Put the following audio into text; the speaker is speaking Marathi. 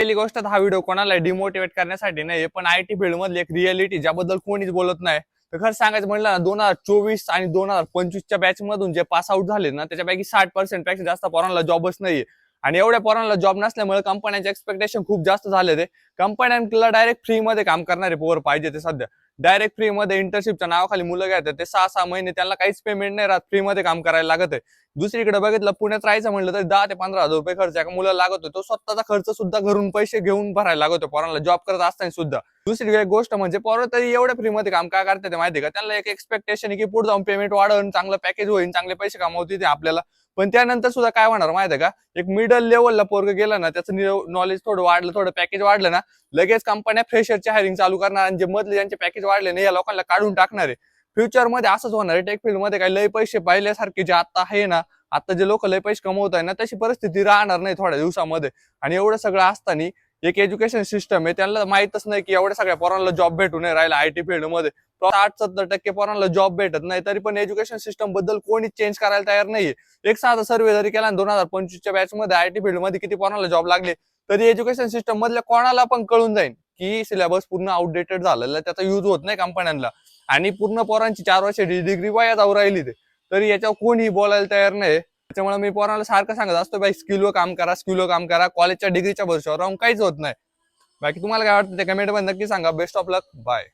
पहिली गोष्ट हा व्हिडिओ कोणाला डिमोटिवेट करण्यासाठी नाही, पण आयटी फील्ड मधली एक रिअलिटी ज्याबद्दल कोणीच बोलत नाही. तर खरं सांगायचं म्हणलं ना, 2024 आणि 2025च्या बॅच मधून जे पास आउट झाले ना, त्याच्यापैकी 60% पेक्षा जास्त पोरांना जॉबच नाहीये. आणि एवढ्या पोरांना जॉब नसल्यामुळे कंपन्यांचे एक्सपेक्टेशन खूप जास्त झाले. ते कंपन्यांना डायरेक्ट फ्री मध्ये काम करणारे पोर पाहिजे. ते सध्या डायरेक्ट फ्री मध्ये इंटर्नशिपच्या नावाखाली मुलं घेतात. ते 6-6 महिने त्यांना काहीच पेमेंट नाही राहत, फ्री मध्ये काम करायला लागत आहे. दुसरीकडे बघितलं, पुण्यात राहायचं म्हणलं तर 10 ते 15 हजार रुपये खर्च एका मुलाला लागतो. तो स्वतःचा खर्च सुद्धा घरून पैसे घेऊन भरायला लागतो पोरांना जॉब करत असताना सुद्धा. दुसरी एक गोष्ट म्हणजे पोरं तरी एवढ्या फ्री मध्ये काम का करतात माहिती का? त्यांना एक एक्सपेक्टेशन आहे की पुढे जाऊन पेमेंट वाढेल, चांगलं पॅकेज होईल, चांगले पैसे कमावतील ते आपल्याला. पण त्यानंतर सुद्धा काय होणार माहिती का? एक मिडल लेवलला पोरग गेलं ना, त्याचं नॉलेज थोडं वाढलं, थोडं पॅकेज वाढलं ना, लगेच कंपन्या फ्रेशरची हायरिंग चालू करणार आणि जे मधले ज्यांचे पॅकेज वाढले ना, या लोकांना काढून टाकणार आहे. फ्युचर मध्ये असंच होणार आहे. टेक फील्ड मध्ये काही लय पैसे पाहिल्यासारखे जे आता आहे ना, आता जे लोक लय पैसे कमवत आहे ना, तशी परिस्थिती राहणार नाही थोड्या दिवसामध्ये. आणि एवढं सगळं असताना एक एज्युकेशन सिस्टम आहे, त्यांना माहितच नाही की एवढ्या सगळ्या पोरांना जॉब भेटू नाही राहिला. आयटी फील्ड मध्ये 60-70% पोरांना जॉब भेटत नाही, तरी पण एज्युकेशन सिस्टम बद्दल कोणीच चेंज करायला तयार नाहीये. एक साधा सर्वे जरी केला 2025च्या बॅच मध्ये आयटी फील्ड मध्ये किती पोरांना जॉब लागले, तरी एज्युकेशन सिस्टम मधल्या कोणाला पण कळून जाईल की सिलेबस पूर्ण आउटडेटेड झालेला, त्याचा युज होत नाही कंपन्यांना. आणि पूर्ण पोरांची 4 वर्षाची डिग्री वाया जाऊ राहिली. ते तरी याच्यावर कोणी बोलायला तयार नाही. त्याच्यामुळे मी पोरांना सारखं सांगत असतो, बाई स्किलवर काम करा, स्किलवर काम करा. कॉलेजच्या डिग्रीच्या भरोश्यावर राहून काहीच होत नाही. बाकी तुम्हाला काय वाटतं ते कमेंट मध्ये नक्की सांगा. Best of luck. बाय.